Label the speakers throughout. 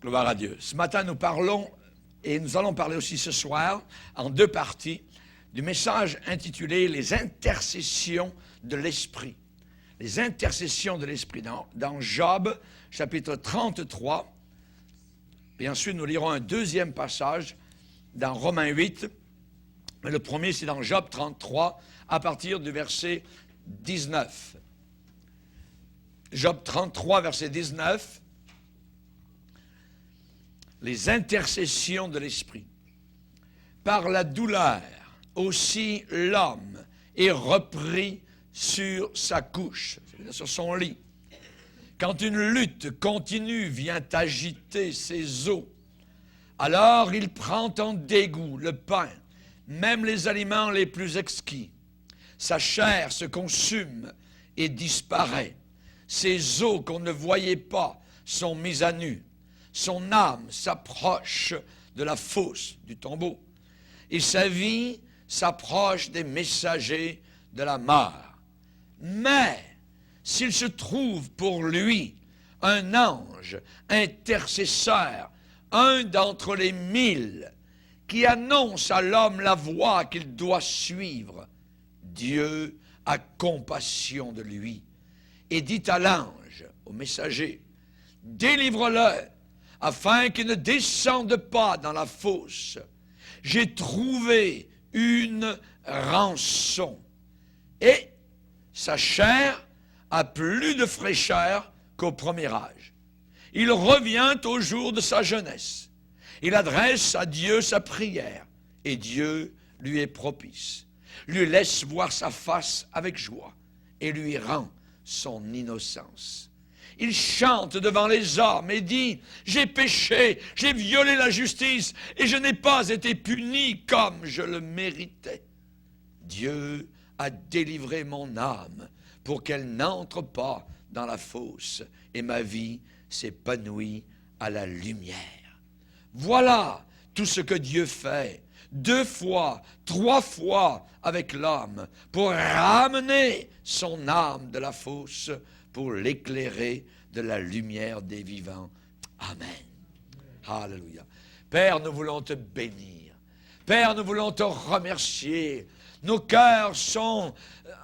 Speaker 1: Gloire à Dieu. Ce matin, nous parlons, et nous allons parler aussi ce soir, en deux parties, du message intitulé « Les intercessions de l'Esprit ». Les intercessions de l'Esprit. Dans Job, chapitre 33, et ensuite nous lirons un deuxième passage dans Romains 8. Mais le premier, c'est dans Job 33, à partir du verset 19. Job 33, verset 19. Les intercessions de l'Esprit. Par la douleur, aussi l'homme est repris sur sa couche, sur son lit. Quand une lutte continue vient agiter ses os, alors il prend en dégoût le pain, même les aliments les plus exquis. Sa chair se consume et disparaît. Ses os qu'on ne voyait pas sont mis à nu. Son âme s'approche de la fosse, du tombeau. Et sa vie s'approche des messagers de la mort. Mais, s'il se trouve pour lui un ange intercesseur, un d'entre les 1000, qui annonce à l'homme la voie qu'il doit suivre, Dieu a compassion de lui et dit à l'ange, au messager, « Délivre-le, afin qu'il ne descende pas dans la fosse. J'ai trouvé une rançon. » Et sa chair a plus de fraîcheur qu'au premier âge. Il revient au jour de sa jeunesse. Il adresse à Dieu sa prière, et Dieu lui est propice. Lui laisse voir sa face avec joie, et lui rend son innocence. Il chante devant les hommes et dit, « J'ai péché, j'ai violé la justice, et je n'ai pas été puni comme je le méritais. Dieu a délivré mon âme pour qu'elle n'entre pas dans la fosse, et ma vie s'épanouit à la lumière. » Voilà tout ce que Dieu fait, 2 fois, 3 fois avec l'homme, pour ramener son âme de la fosse, pour l'éclairer de la lumière des vivants. Amen. Alléluia. Père, nous voulons te bénir. Père, nous voulons te remercier. Nos cœurs sont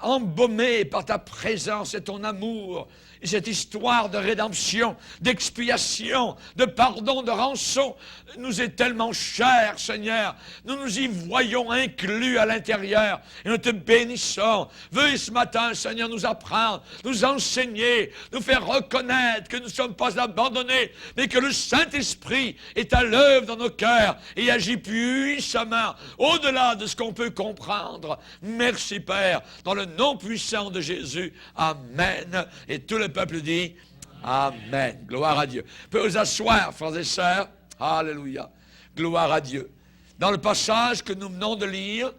Speaker 1: embaumés par ta présence et ton amour. Et cette histoire de rédemption, d'expiation, de pardon, de rançon nous est tellement chère, Seigneur. Nous nous y voyons inclus à l'intérieur et nous te bénissons. Veuillez ce matin, Seigneur, nous apprendre, nous enseigner, nous faire reconnaître que nous ne sommes pas abandonnés, mais que le Saint-Esprit est à l'œuvre dans nos cœurs et agit puissamment au-delà de ce qu'on peut comprendre. Merci, Père, dans le nom puissant de Jésus. Amen. Et tout le peuple dit Amen. Gloire à Dieu. Vous pouvez vous asseoir, frères et sœurs. Alléluia. Gloire à Dieu. Dans le passage que nous venons de lire,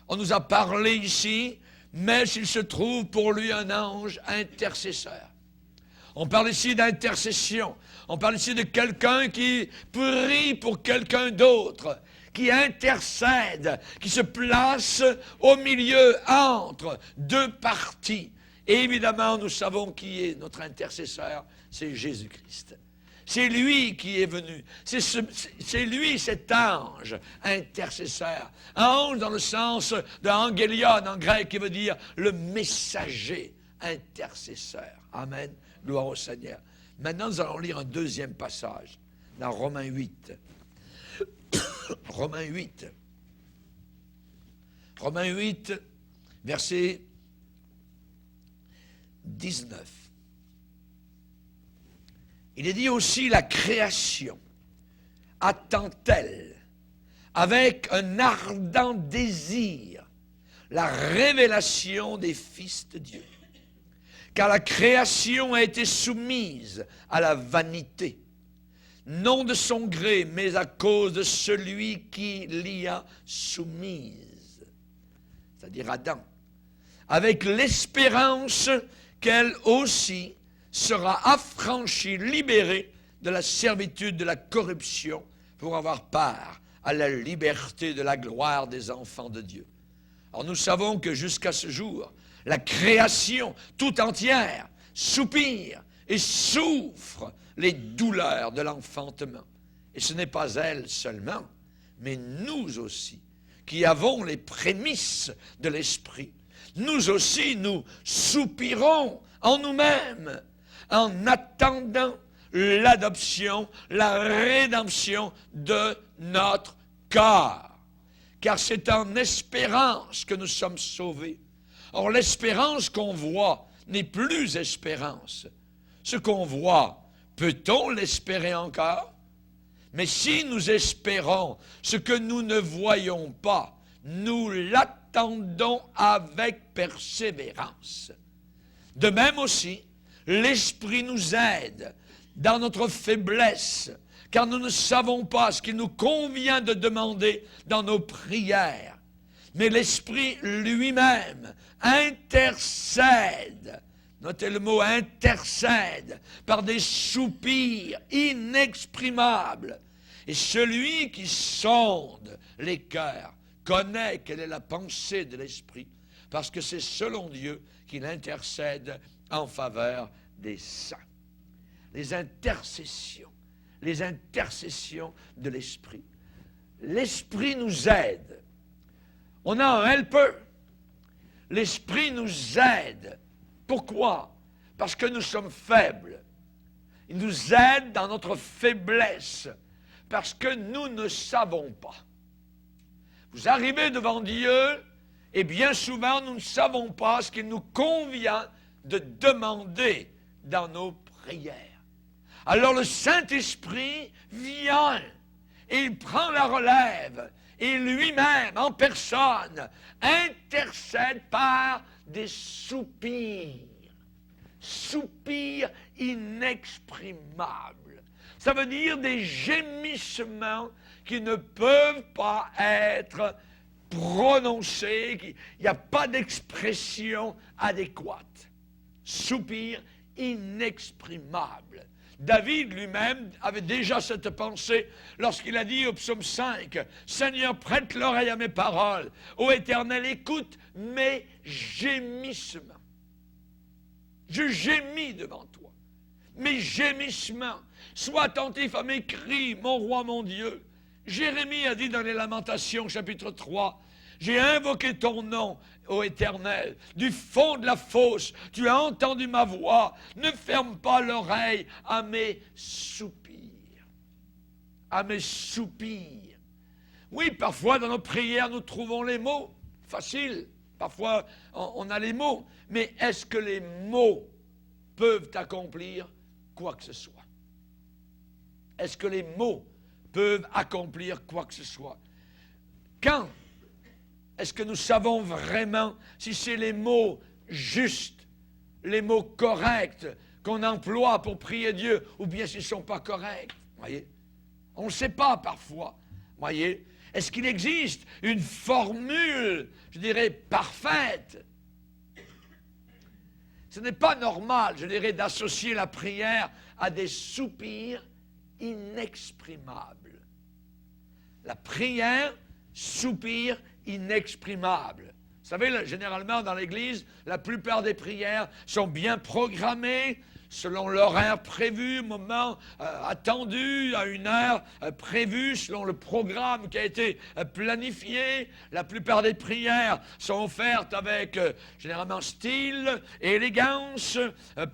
Speaker 1: on nous a parlé ici, mais s'il se trouve pour lui un ange intercesseur. On parle ici d'intercession. On parle ici de quelqu'un qui prie pour quelqu'un d'autre, qui intercède, qui se place au milieu entre 2 parties. Et évidemment, nous savons qui est notre intercesseur, c'est Jésus-Christ. C'est lui qui est venu. C'est lui, cet ange intercesseur. Ange dans le sens de angélion en grec, qui veut dire le messager intercesseur. Amen. Gloire au Seigneur. Maintenant, nous allons lire un deuxième passage dans Romains 8. Romains 8. Romains 8, verset 19. Il est dit aussi, la création attend-elle avec un ardent désir la révélation des fils de Dieu. Car la création a été soumise à la vanité, non de son gré, mais à cause de celui qui l'y a soumise, c'est-à-dire Adam, avec l'espérance qu'elle aussi sera affranchie, libérée de la servitude de la corruption pour avoir part à la liberté de la gloire des enfants de Dieu. Alors nous savons que jusqu'à ce jour, la création tout entière soupire et souffre les douleurs de l'enfantement. Et ce n'est pas elle seulement, mais nous aussi, qui avons les prémices de l'Esprit. Nous aussi, nous soupirons en nous-mêmes, en attendant l'adoption, la rédemption de notre corps. Car c'est en espérance que nous sommes sauvés. Or, l'espérance qu'on voit n'est plus espérance. Ce qu'on voit, peut-on l'espérer encore? Mais si nous espérons ce que nous ne voyons pas, nous l'attendons avec persévérance. De même aussi, l'Esprit nous aide dans notre faiblesse, car nous ne savons pas ce qu'il nous convient de demander dans nos prières. Mais l'Esprit lui-même intercède, notez le mot intercède, par des soupirs inexprimables. Et celui qui sonde les cœurs connaît quelle est la pensée de l'Esprit, parce que c'est selon Dieu qu'il intercède en faveur des saints. Les intercessions de l'Esprit. L'Esprit nous aide. On a un helper. L'Esprit nous aide. Pourquoi? Parce que nous sommes faibles. Il nous aide dans notre faiblesse, parce que nous ne savons pas. Vous arrivez devant Dieu, et bien souvent, nous ne savons pas ce qu'il nous convient de demander dans nos prières. Alors le Saint-Esprit vient, et il prend la relève, et lui-même, en personne, intercède par des soupirs. Soupirs inexprimables. Ça veut dire des gémissements qui ne peuvent pas être prononcés, il n'y a pas d'expression adéquate. Soupirs inexprimables. David lui-même avait déjà cette pensée lorsqu'il a dit au psaume 5, « Seigneur, prête l'oreille à mes paroles. Ô Éternel, écoute mes gémissements. » Je gémis devant toi. Mes gémissements. Sois attentif à mes cris, mon roi, mon Dieu. Jérémie a dit dans les Lamentations, chapitre 3, « J'ai invoqué ton nom, ô Éternel, du fond de la fosse, tu as entendu ma voix, ne ferme pas l'oreille à mes soupirs. » À mes soupirs. Oui, parfois dans nos prières, nous trouvons les mots. Facile. Parfois, on a les mots. Mais est-ce que les mots peuvent accomplir quoi que ce soit? Est-ce que les mots peuvent accomplir quoi que ce soit? Quand est-ce que nous savons vraiment si c'est les mots justes, les mots corrects qu'on emploie pour prier Dieu, ou bien s'ils ne sont pas corrects? Voyez? On ne sait pas parfois. Voyez? Est-ce qu'il existe une formule, je dirais, parfaite? Ce n'est pas normal, je dirais, d'associer la prière à des soupirs inexprimables. La prière, soupir inexprimable. Vous savez, généralement dans l'Église, la plupart des prières sont bien programmées, selon l'horaire prévu, moment attendu, à une heure prévue, selon le programme qui a été planifié. La plupart des prières sont offertes avec généralement style et élégance.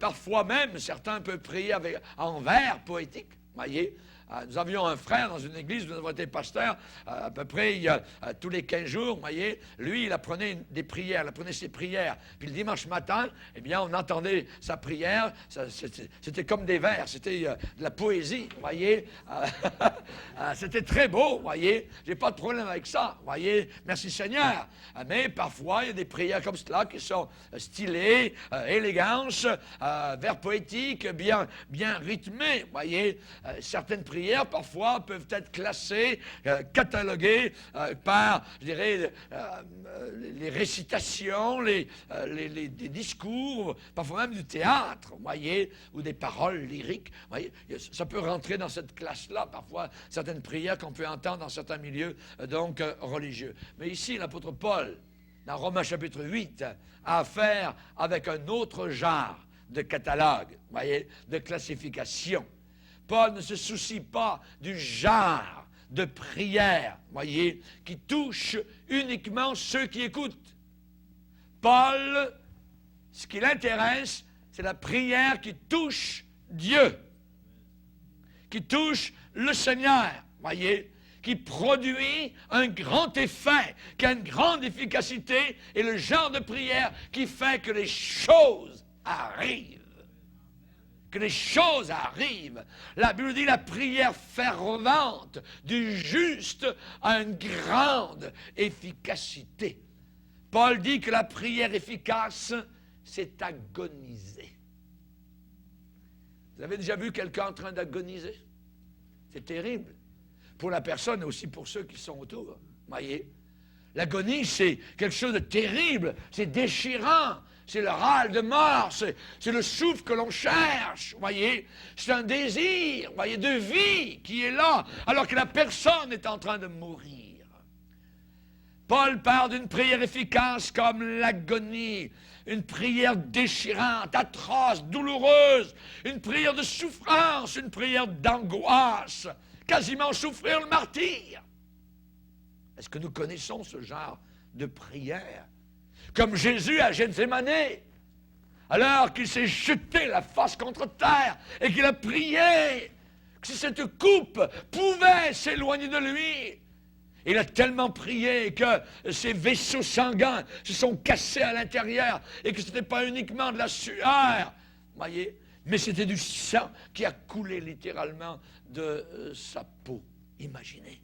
Speaker 1: Parfois même, certains peuvent prier en vers poétique, voyez. Nous avions un frère dans une église où nous avons été pasteurs, à peu près tous les 15 jours, vous voyez, lui, il apprenait des prières, il apprenait ses prières. Puis le dimanche matin, eh bien, on entendait sa prière, c'était comme des vers, c'était de la poésie, vous voyez. C'était très beau, vous voyez, j'ai pas de problème avec ça, vous voyez, merci Seigneur. Mais parfois, il y a des prières comme cela qui sont stylées, élégance, vers poétiques, bien rythmées, vous voyez. Certaines prières, parfois, peuvent être classées, cataloguées par, je dirais, les récitations, les discours, parfois même du théâtre, vous voyez, ou des paroles lyriques. Vous voyez, ça peut rentrer dans cette classe-là, parfois, certaines prières qu'on peut entendre dans certains milieux, donc, religieux. Mais ici, l'apôtre Paul, dans Romains chapitre 8, a affaire avec un autre genre de catalogue, vous voyez, de classification. Paul ne se soucie pas du genre de prière, voyez, qui touche uniquement ceux qui écoutent. Paul, ce qui l'intéresse, c'est la prière qui touche Dieu, qui touche le Seigneur, voyez, qui produit un grand effet, qui a une grande efficacité, et le genre de prière qui fait que les choses arrivent. Que les choses arrivent. La Bible dit la prière fervente du juste a une grande efficacité. Paul dit que la prière efficace, c'est agoniser. Vous avez déjà vu quelqu'un en train d'agoniser? C'est terrible. Pour la personne et aussi pour ceux qui sont autour. Voyez? L'agonie, c'est quelque chose de terrible. C'est déchirant. C'est le râle de mort. C'est le souffle que l'on cherche. Voyez? C'est un désir, voyez, de vie qui est là, alors que la personne est en train de mourir. Paul parle d'une prière efficace comme l'agonie, une prière déchirante, atroce, douloureuse, une prière de souffrance, une prière d'angoisse, quasiment souffrir le martyre. Est-ce que nous connaissons ce genre de prière? Comme Jésus à Gethsémane, alors qu'il s'est jeté la face contre terre et qu'il a prié que si cette coupe pouvait s'éloigner de lui. Il a tellement prié que ses vaisseaux sanguins se sont cassés à l'intérieur et que ce n'était pas uniquement de la sueur, voyez, mais c'était du sang qui a coulé littéralement de sa peau. Imaginez.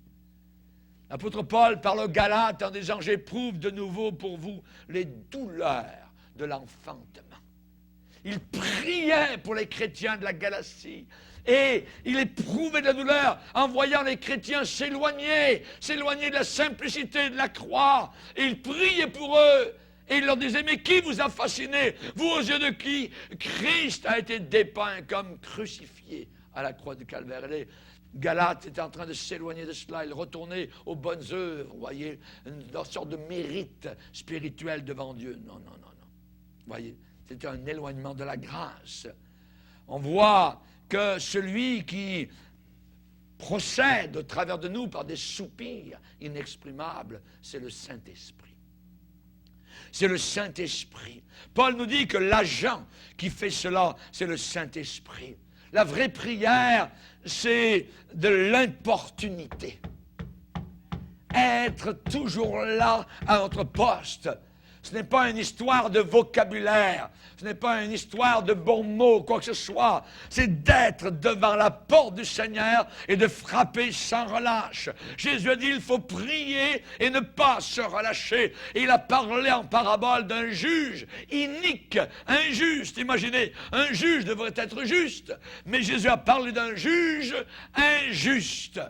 Speaker 1: L'apôtre Paul parle aux Galates en disant « J'éprouve de nouveau pour vous les douleurs de l'enfantement. » Il priait pour les chrétiens de la Galatie. Et il éprouvait de la douleur en voyant les chrétiens s'éloigner de la simplicité de la croix. Et il priait pour eux. Et il leur disait, mais qui vous a fasciné? Vous, aux yeux de qui Christ a été dépeint comme crucifié à la croix du Calvaire. Et les Galates étaient en train de s'éloigner de cela. Ils retournaient aux bonnes œuvres, vous voyez, une sorte de mérite spirituel devant Dieu. Non. Vous voyez, c'était un éloignement de la grâce. On voit que celui qui procède au travers de nous par des soupirs inexprimables, c'est le Saint-Esprit. C'est le Saint-Esprit. Paul nous dit que l'agent qui fait cela, c'est le Saint-Esprit. La vraie prière, c'est de l'importunité. Être toujours là à notre poste. Ce n'est pas une histoire de vocabulaire, ce n'est pas une histoire de bons mots, quoi que ce soit. C'est d'être devant la porte du Seigneur et de frapper sans relâche. Jésus a dit, il faut prier et ne pas se relâcher. Et il a parlé en parabole d'un juge inique, injuste. Imaginez, un juge devrait être juste, mais Jésus a parlé d'un juge injuste.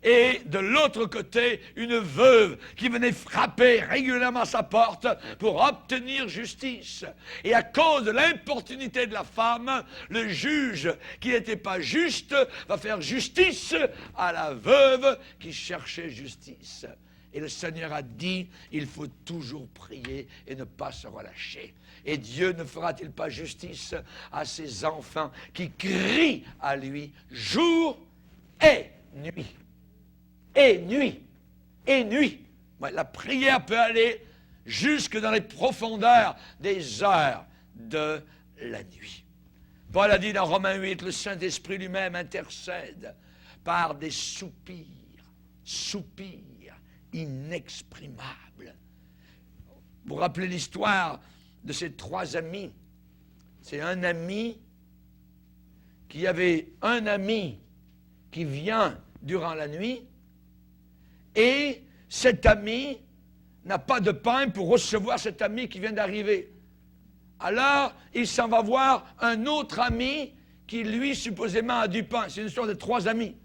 Speaker 1: Et de l'autre côté, une veuve qui venait frapper régulièrement à sa porte pour obtenir justice. Et à cause de l'importunité de la femme, le juge qui n'était pas juste va faire justice à la veuve qui cherchait justice. Et le Seigneur a dit, il faut toujours prier et ne pas se relâcher. Et Dieu ne fera-t-il pas justice à ses enfants qui crient à lui jour et nuit? Et nuit. Ouais, la prière peut aller jusque dans les profondeurs des heures de la nuit. Paul a dit dans Romains 8, le Saint-Esprit lui-même intercède par des soupirs inexprimables. Vous vous rappelez l'histoire de ces trois amis? C'est un ami qui avait un ami qui vient durant la nuit. Et cet ami n'a pas de pain pour recevoir cet ami qui vient d'arriver. Alors, il s'en va voir un autre ami qui, lui, supposément a du pain. C'est une histoire de trois amis.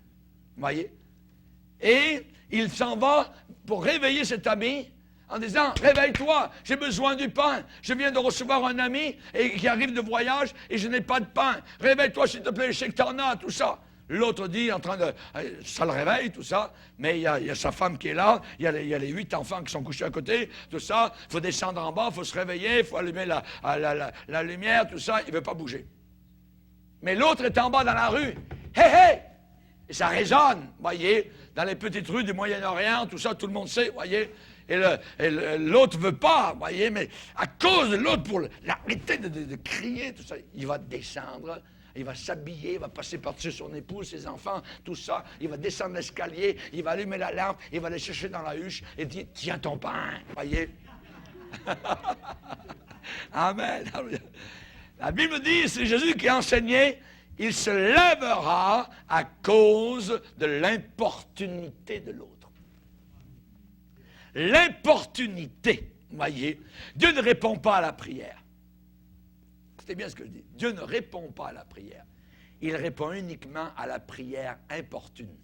Speaker 1: Vous voyez? Et il s'en va pour réveiller cet ami en disant, réveille-toi, j'ai besoin du pain. Je viens de recevoir un ami qui arrive de voyage et je n'ai pas de pain. Réveille-toi, s'il te plaît, je sais que t'en as, tout ça. L'autre dit, en train de... Ça le réveille, tout ça, mais il y a sa femme qui est là, il y a les 8 enfants qui sont couchés à côté, tout ça, il faut descendre en bas, il faut se réveiller, il faut allumer la lumière, tout ça, il ne veut pas bouger. Mais l'autre est en bas dans la rue, « Hé, hé !» Et ça résonne, voyez, dans les petites rues du Moyen-Orient, tout ça, tout le monde sait, voyez. Et l'autre ne veut pas, voyez, mais à cause de l'autre, pour l'arrêter de crier, tout ça, il va descendre, il va s'habiller, il va passer par-dessus son épouse, ses enfants, tout ça, il va descendre l'escalier, il va allumer la lampe, il va aller chercher dans la huche et dire, tiens ton pain, voyez. Amen. La Bible dit, c'est Jésus qui a enseigné, il se lèvera à cause de l'importunité de l'autre. L'importunité, voyez, Dieu ne répond pas à la prière. C'est bien ce que je dis. Dieu ne répond pas à la prière. Il répond uniquement à la prière importune.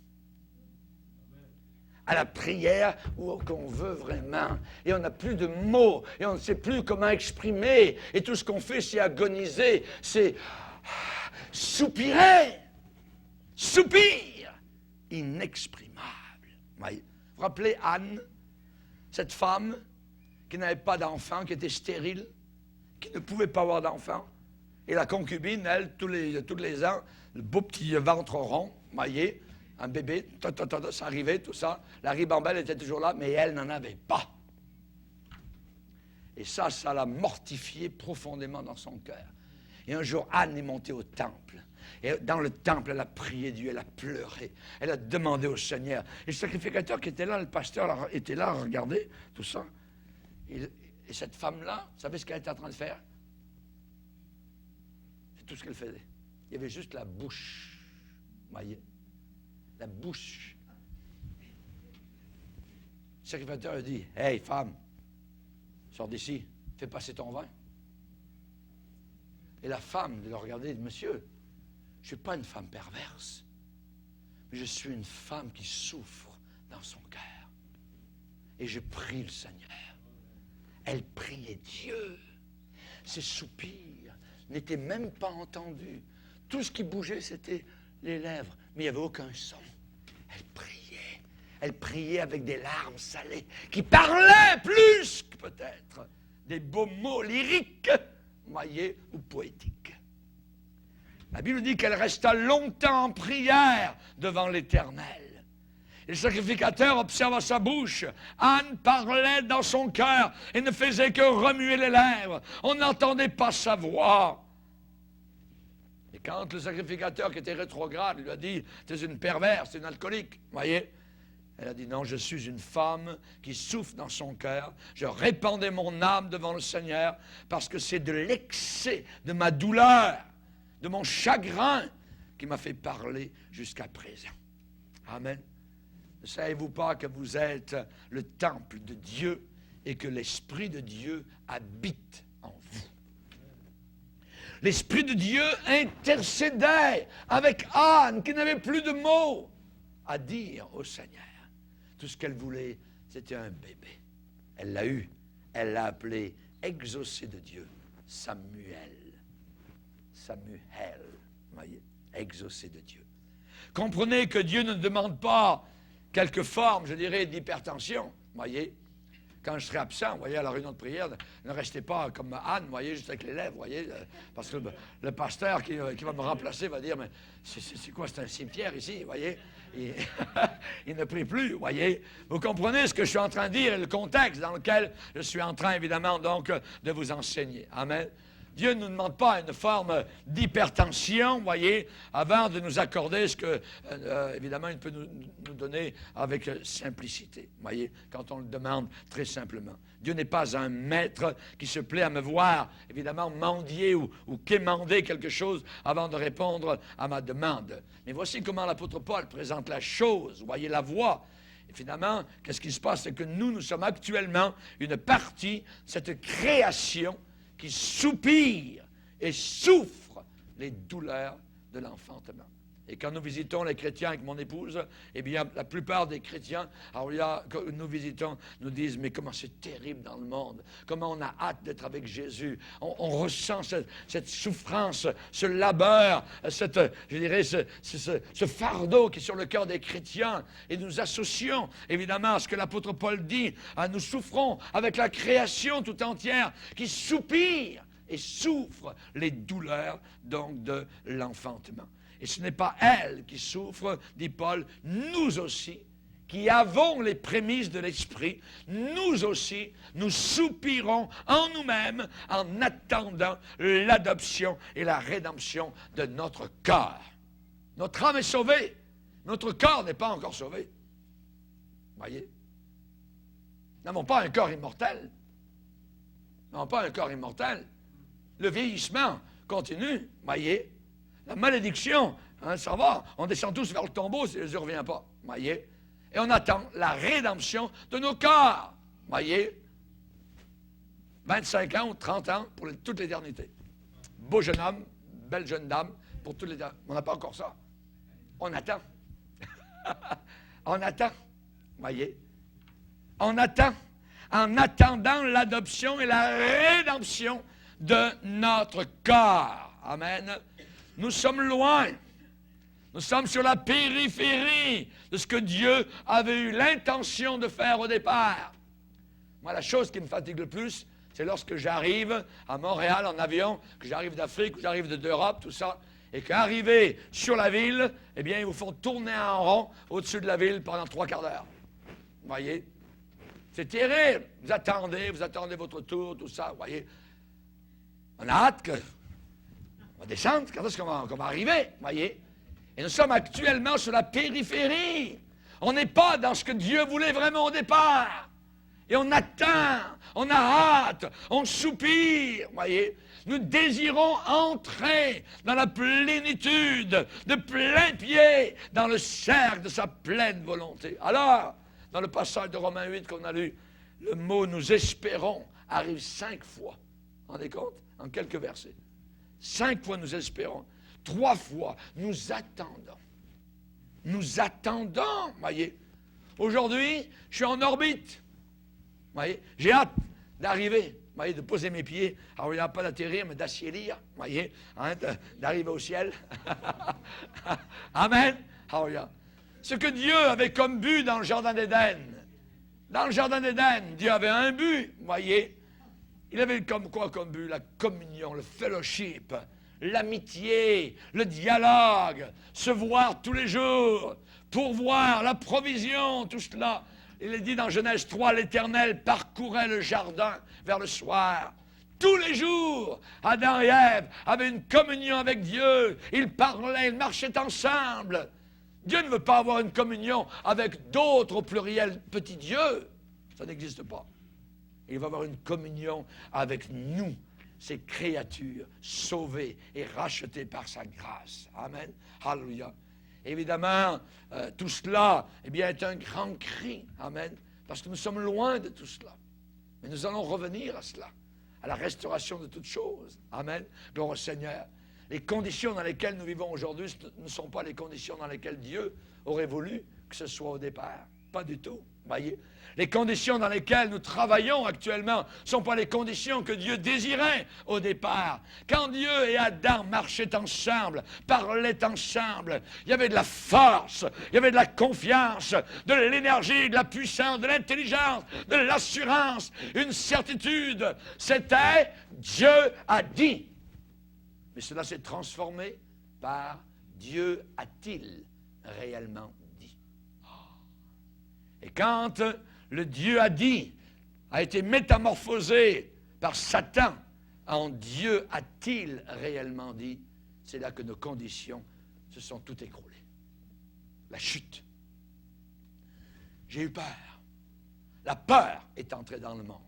Speaker 1: À la prière où qu'on veut vraiment. Et on n'a plus de mots. Et on ne sait plus comment exprimer. Et tout ce qu'on fait, c'est agoniser. C'est soupirer. Soupir. Inexprimable. Voyez. Vous vous rappelez Anne, cette femme qui n'avait pas d'enfant, qui était stérile, qui ne pouvait pas avoir d'enfant. Et la concubine, elle, tous les ans, le beau petit ventre rond, voyez, un bébé, ça arrivait, tout ça. La ribambelle était toujours là, mais elle n'en avait pas. Et ça l'a mortifiée profondément dans son cœur. Et un jour, Anne est montée au temple. Et dans le temple, elle a prié Dieu, elle a pleuré, elle a demandé au Seigneur. Et le sacrificateur qui était là, le pasteur était là à regarder tout ça. Et cette femme-là, vous savez ce qu'elle était en train de faire? C'est tout ce qu'elle faisait. Il y avait juste la bouche. Vous voyez? La bouche. Le sacrificateur a dit, « Hey, femme, sors d'ici, fais passer ton vin. » Et la femme de le regarder et dit, « Monsieur, je ne suis pas une femme perverse, mais je suis une femme qui souffre dans son cœur. Et je prie le Seigneur. » Elle priait Dieu. Ses soupirs n'étaient même pas entendus. Tout ce qui bougeait, c'était les lèvres, mais il n'y avait aucun son. Elle priait. Elle priait avec des larmes salées qui parlaient plus que peut-être des beaux mots lyriques, voyez, ou poétiques. La Bible dit qu'elle resta longtemps en prière devant l'Éternel. Et le sacrificateur observa sa bouche. Anne parlait dans son cœur et ne faisait que remuer les lèvres. On n'entendait pas sa voix. Et quand le sacrificateur, qui était rétrograde, lui a dit « Tu es une perverse, tu es une alcoolique », voyez, elle a dit « Non, je suis une femme qui souffre dans son cœur. Je répandais mon âme devant le Seigneur parce que c'est de l'excès de ma douleur, de mon chagrin qui m'a fait parler jusqu'à présent. » Amen. Ne savez-vous pas que vous êtes le temple de Dieu et que l'Esprit de Dieu habite en vous? L'Esprit de Dieu intercédait avec Anne qui n'avait plus de mots à dire au Seigneur. Tout ce qu'elle voulait, c'était un bébé. Elle l'a eu. Elle l'a appelé exaucé de Dieu, Samuel. Samuel, voyez, exaucé de Dieu. Comprenez que Dieu ne demande pas quelques formes, je dirais, d'hypertension, voyez. Quand je serai absent, voyez, à la réunion de prière, ne restez pas comme Anne, voyez, juste avec les lèvres, voyez, parce que le pasteur qui va me remplacer va dire, mais c'est quoi, c'est un cimetière ici, voyez. Il ne prie plus, voyez. Vous comprenez ce que je suis en train de dire et le contexte dans lequel je suis en train, évidemment, donc, de vous enseigner. Amen. Dieu ne nous demande pas une forme d'hypertension, voyez, avant de nous accorder ce que, évidemment, il peut nous donner avec simplicité, voyez, quand on le demande très simplement. Dieu n'est pas un maître qui se plaît à me voir, évidemment, mendier ou quémander quelque chose avant de répondre à ma demande. Mais voici comment l'apôtre Paul présente la chose, voyez la voie. Et finalement, qu'est-ce qui se passe? C'est que nous sommes actuellement une partie de cette création qui soupire et souffre les douleurs de l'enfantement. Et quand nous visitons les chrétiens avec mon épouse, eh bien, la plupart des chrétiens, alors là, que nous visitons, nous disent, mais comment c'est terrible dans le monde, comment on a hâte d'être avec Jésus, on ressent cette souffrance, ce labeur, je dirais, ce fardeau qui est sur le cœur des chrétiens, et nous associons, évidemment, à ce que l'apôtre Paul dit, nous souffrons avec la création tout entière, qui soupire et souffre les douleurs, donc, de l'enfantement. Et ce n'est pas elle qui souffre, dit Paul, nous aussi, qui avons les prémices de l'Esprit, nous aussi, nous soupirons en nous-mêmes en attendant l'adoption et la rédemption de notre corps. Notre âme est sauvée, notre corps n'est pas encore sauvé. Voyez? Nous n'avons pas un corps immortel. Nous n'avons pas un corps immortel. Le vieillissement continue, voyez? La malédiction, hein, ça va, on descend tous vers le tombeau si Jésus ne revient pas, voyez? Et on attend la rédemption de nos corps, voyez? 25 ans ou 30 ans pour toute l'éternité. Beau jeune homme, belle jeune dame, pour toute l'éternité. On n'a pas encore ça. On attend. On attend, voyez? On attend. En attendant l'adoption et la rédemption de notre corps. Amen. Nous sommes loin. Nous sommes sur la périphérie de ce que Dieu avait eu l'intention de faire au départ. Moi, la chose qui me fatigue le plus, c'est lorsque j'arrive à Montréal en avion, que j'arrive d'Afrique, que j'arrive d'Europe, tout ça, et qu'arrivé sur la ville, eh bien, ils vous font tourner en rond au-dessus de la ville pendant 3 quarts d'heure. Vous voyez? C'est terrible. Vous attendez votre tour, tout ça, vous voyez? On a hâte qu'on va descendre, quand est-ce qu'on va arriver, vous voyez? Et nous sommes actuellement sur la périphérie. On n'est pas dans ce que Dieu voulait vraiment au départ. Et on attend, on a hâte, on soupire, vous voyez? Nous désirons entrer dans la plénitude, de plein pied, dans le cercle de sa pleine volonté. Alors, dans le passage de Romains 8 qu'on a lu, le mot « nous espérons » arrive 5 fois. Vous vous rendez compte? En quelques versets. 5 fois nous espérons. 3 fois nous attendons. Nous attendons, voyez. Aujourd'hui, je suis en orbite. Voyez, j'ai hâte d'arriver, voyez, de poser mes pieds. Alors, il n'y a pas d'atterrir, mais d'ascielir, voyez, hein, d'arriver au ciel. Amen. Alléluia. Ce que Dieu avait comme but dans le Jardin d'Éden. Dans le Jardin d'Éden, Dieu avait un but, voyez. Il avait comme quoi comme but? La communion, le fellowship, l'amitié, le dialogue, se voir tous les jours, pourvoir, la provision, tout cela. Il est dit dans Genèse 3, l'Éternel parcourait le jardin vers le soir. Tous les jours, Adam et Ève avaient une communion avec Dieu. Ils parlaient, ils marchaient ensemble. Dieu ne veut pas avoir une communion avec d'autres au pluriel petits dieux. Ça n'existe pas. Il va avoir une communion avec nous, ces créatures sauvées et rachetées par sa grâce. Amen. Alléluia. Évidemment, tout cela eh bien, est un grand cri. Amen. Parce que nous sommes loin de tout cela. Mais nous allons revenir à cela, à la restauration de toutes choses. Amen. Gloire au Seigneur. Les conditions dans lesquelles nous vivons aujourd'hui ne sont pas les conditions dans lesquelles Dieu aurait voulu que ce soit au départ. Pas du tout. Voyez. Les conditions dans lesquelles nous travaillons actuellement ne sont pas les conditions que Dieu désirait au départ. Quand Dieu et Adam marchaient ensemble, parlaient ensemble, il y avait de la force, il y avait de la confiance, de l'énergie, de la puissance, de l'intelligence, de l'assurance, une certitude. C'était Dieu a dit. Mais cela s'est transformé par Dieu a-t-il réellement dit. Et quand le Dieu a dit a été métamorphosé par Satan en Dieu a-t-il réellement dit, c'est là que nos conditions se sont toutes écroulées. La chute. J'ai eu peur. La peur est entrée dans le monde.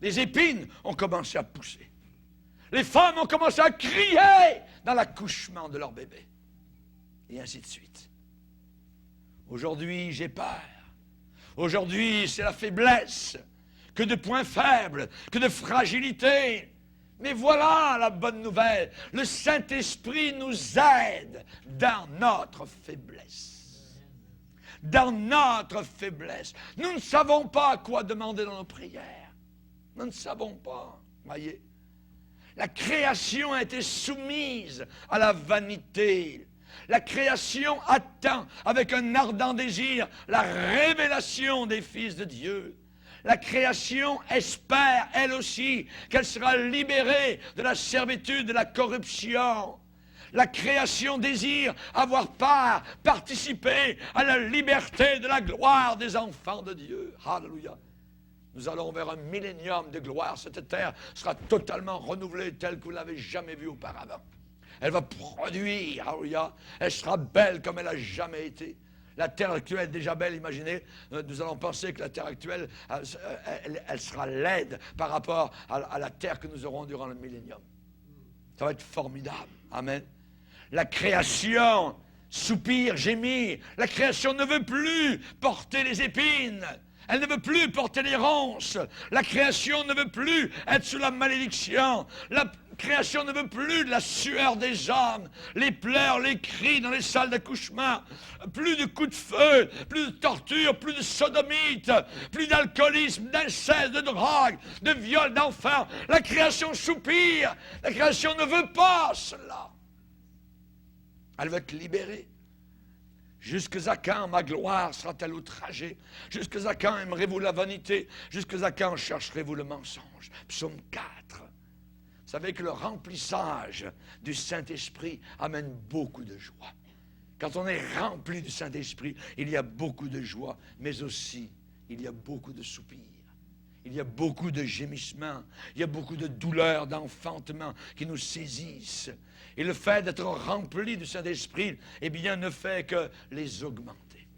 Speaker 1: Les épines ont commencé à pousser. Les femmes ont commencé à crier dans l'accouchement de leur bébé. Et ainsi de suite. Aujourd'hui, j'ai peur. Aujourd'hui, c'est la faiblesse, que de points faibles, que de fragilité. Mais voilà la bonne nouvelle. Le Saint-Esprit nous aide dans notre faiblesse. Dans notre faiblesse. Nous ne savons pas quoi demander dans nos prières. Nous ne savons pas. Voyez. La création a été soumise à la vanité. La création attend avec un ardent désir la révélation des fils de Dieu. La création espère, elle aussi, qu'elle sera libérée de la servitude, de la corruption. La création désire avoir part, participer à la liberté de la gloire des enfants de Dieu. Alléluia. Nous allons vers un millénium de gloire. Cette terre sera totalement renouvelée telle que vous ne l'avez jamais vue auparavant. Elle va produire, alléluia. Elle sera belle comme elle n'a jamais été. La terre actuelle est déjà belle, imaginez. Nous allons penser que la terre actuelle, elle sera laide par rapport à la terre que nous aurons durant le millénium. Ça va être formidable. Amen. La création soupire, gémit. La création ne veut plus porter les épines. Elle ne veut plus porter les ronces. La création ne veut plus être sous la malédiction. La création ne veut plus de la sueur des hommes, les pleurs, les cris dans les salles d'accouchement, plus de coups de feu, plus de torture, plus de sodomite, plus d'alcoolisme, d'inceste, de drogue, de viol d'enfants. La création soupire. La création ne veut pas cela. Elle veut être libérée. Jusqu'à quand ma gloire sera-t-elle outragée? Jusqu'à quand aimerez-vous la vanité? Jusqu'à quand chercherez-vous le mensonge? Psaume 4. Vous savez que le remplissage du Saint-Esprit amène beaucoup de joie. Quand on est rempli du Saint-Esprit, il y a beaucoup de joie, mais aussi il y a beaucoup de soupirs. Il y a beaucoup de gémissements, il y a beaucoup de douleurs, d'enfantement qui nous saisissent. Et le fait d'être rempli du Saint-Esprit, eh bien, ne fait que les augmenter.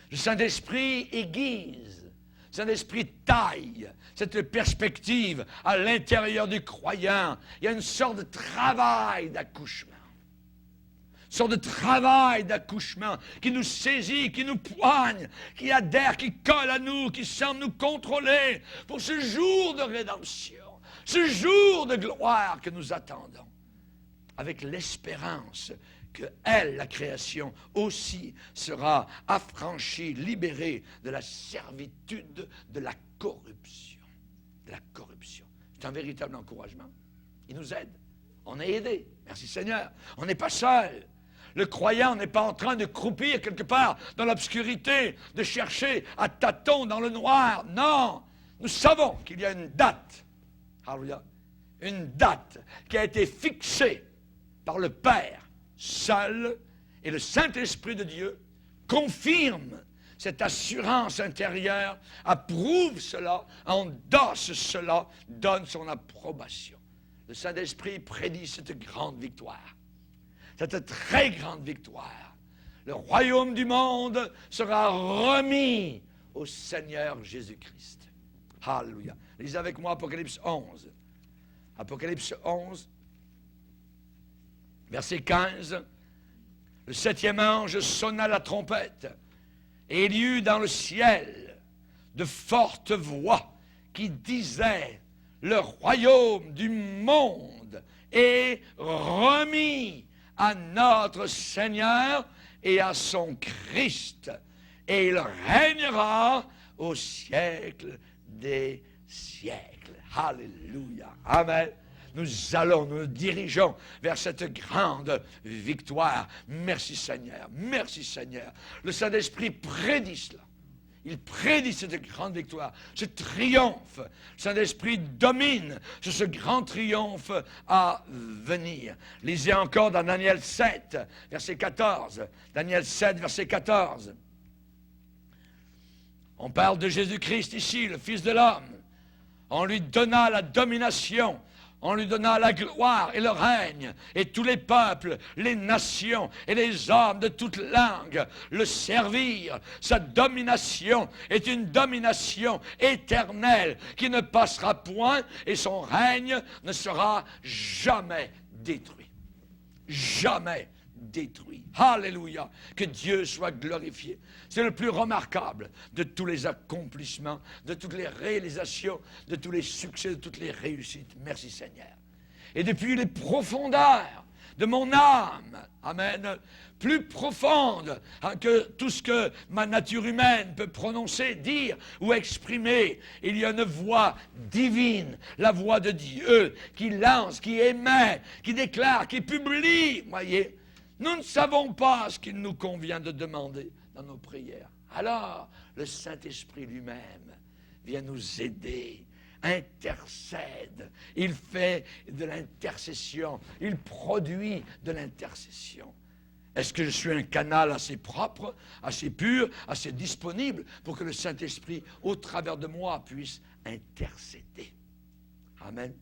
Speaker 1: Le Saint-Esprit aiguise, le Saint-Esprit taille cette perspective à l'intérieur du croyant. Il y a une sorte de travail d'accouchement. Une sorte de travail d'accouchement qui nous saisit, qui nous poigne, qui adhère, qui colle à nous, qui semble nous contrôler pour ce jour de rédemption, ce jour de gloire que nous attendons, avec l'espérance que elle, la création, aussi sera affranchie, libérée de la servitude, de la corruption. De la corruption. C'est un véritable encouragement. Il nous aide. On est aidé. Merci Seigneur. On n'est pas seul. Le croyant n'est pas en train de croupir quelque part dans l'obscurité, de chercher à tâtons dans le noir. Non, nous savons qu'il y a une date. Alléluia. Une date qui a été fixée par le Père seul, et le Saint-Esprit de Dieu confirme cette assurance intérieure, approuve cela, endosse cela, donne son approbation. Le Saint-Esprit prédit cette grande victoire. Cette très grande victoire. Le royaume du monde sera remis au Seigneur Jésus-Christ. Alléluia. Lisez avec moi Apocalypse 11. Apocalypse 11, verset 15. Le 7e ange sonna la trompette, et il y eut dans le ciel de fortes voix qui disaient: le royaume du monde est remis à notre Seigneur et à son Christ, et il régnera au siècle des siècles. Alléluia. Amen. Nous nous dirigeons vers cette grande victoire. Merci Seigneur, merci Seigneur. Le Saint-Esprit prédit cela. Il prédit cette grande victoire, ce triomphe. Le Saint-Esprit domine sur ce grand triomphe à venir. Lisez encore dans Daniel 7, verset 14. Daniel 7, verset 14. On parle de Jésus-Christ ici, le Fils de l'homme. On lui donna la domination. On lui donna la gloire et le règne, et tous les peuples, les nations et les hommes de toutes langues le servirent. Sa domination est une domination éternelle qui ne passera point, et son règne ne sera jamais détruit. Jamais détruit. Alléluia. Que Dieu soit glorifié. C'est le plus remarquable de tous les accomplissements, de toutes les réalisations, de tous les succès, de toutes les réussites. Merci Seigneur. Et depuis les profondeurs de mon âme, amen, plus profonde que tout ce que ma nature humaine peut prononcer, dire ou exprimer, il y a une voix divine, la voix de Dieu qui lance, qui émet, qui déclare, qui publie, voyez. Nous ne savons pas ce qu'il nous convient de demander dans nos prières. Alors, le Saint-Esprit lui-même vient nous aider intercède. Il fait de l'intercession. Il produit de l'intercession. Est-ce que je suis un canal assez propre, assez pur, assez disponible pour que le Saint-Esprit, au travers de moi, puisse intercéder? Amen.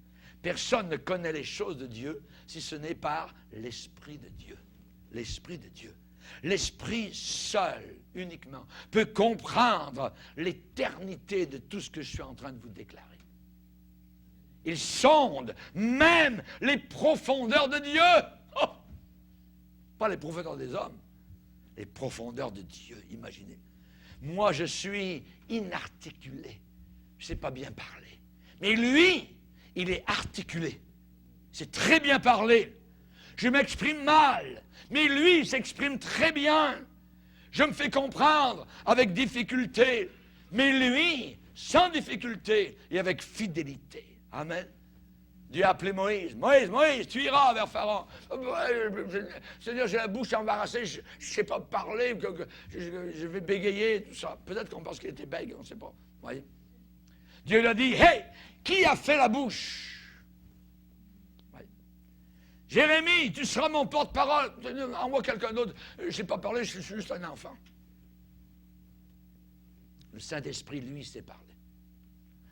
Speaker 1: Personne ne connaît les choses de Dieu si ce n'est par l'Esprit de Dieu. L'Esprit de Dieu. L'Esprit seul, uniquement, peut comprendre l'éternité de tout ce que je suis en train de vous déclarer. Il sonde même les profondeurs de Dieu. Oh! Pas les profondeurs des hommes, les profondeurs de Dieu, imaginez. Moi, je suis inarticulé. Je ne sais pas bien parler. Mais lui, il est articulé. C'est très bien parlé. Je m'exprime mal, mais lui, il s'exprime très bien. Je me fais comprendre avec difficulté, mais lui, sans difficulté et avec fidélité. Amen. Dieu a appelé Moïse. Moïse, tu iras vers Pharaon. C'est-à-dire, j'ai la bouche embarrassée, je ne sais pas parler, je vais bégayer, tout ça. Peut-être qu'on pense qu'il était bègue, on ne sait pas. Voyez. Dieu lui a dit, hey, qui a fait la bouche? Voyez. Jérémie, tu seras mon porte-parole. Envoie quelqu'un d'autre. Je ne sais pas parler, je suis juste un enfant. Le Saint-Esprit, lui, sait parler.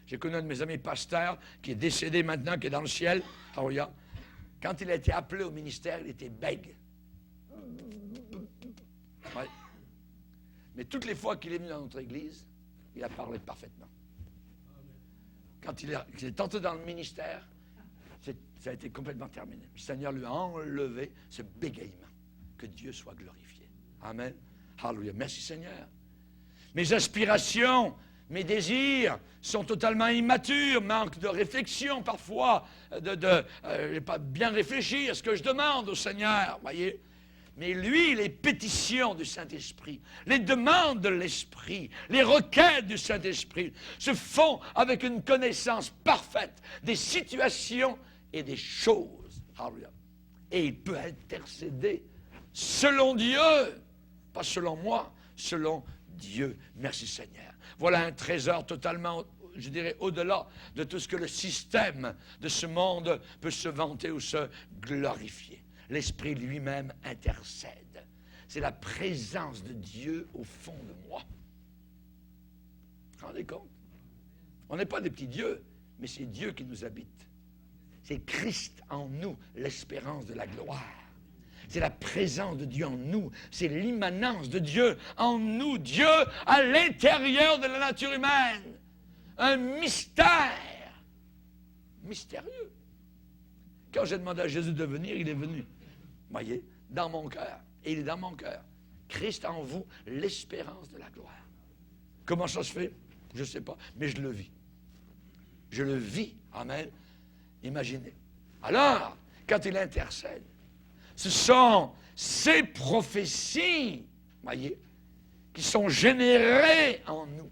Speaker 1: J'ai connu un de mes amis pasteurs qui est décédé maintenant, qui est dans le ciel. Alléluia. Quand il a été appelé au ministère, il était bègue. Ouais. Mais toutes les fois qu'il est venu dans notre église, il a parlé parfaitement. Quand il est entré dans le ministère, ça a été complètement terminé. Le Seigneur lui a enlevé ce bégaiement. Que Dieu soit glorifié. Amen. Alléluia. Merci Seigneur. Mes aspirations, mes désirs sont totalement immatures, manque de réflexion parfois, j'ai pas bien réfléchi à ce que je demande au Seigneur, voyez. Mais lui, les pétitions du Saint-Esprit, les demandes de l'Esprit, les requêtes du Saint-Esprit se font avec une connaissance parfaite des situations et des choses. Alléluia. Et il peut intercéder selon Dieu, pas selon moi, selon Dieu. Merci Seigneur. Voilà un trésor totalement, je dirais, au-delà de tout ce que le système de ce monde peut se vanter ou se glorifier. L'Esprit lui-même intercède. C'est la présence de Dieu au fond de moi. Vous vous rendez compte? On n'est pas des petits dieux, mais c'est Dieu qui nous habite. C'est Christ en nous, l'espérance de la gloire. C'est la présence de Dieu en nous. C'est l'immanence de Dieu en nous. Dieu à l'intérieur de la nature humaine. Un mystère. Mystérieux. Quand j'ai demandé à Jésus de venir, il est venu. Voyez, dans mon cœur. Et il est dans mon cœur. Christ en vous, l'espérance de la gloire. Comment ça se fait? Je ne sais pas, mais je le vis. Je le vis. Amen. Imaginez. Alors, quand il intercède, ce sont ces prophéties, voyez, qui sont générées en nous.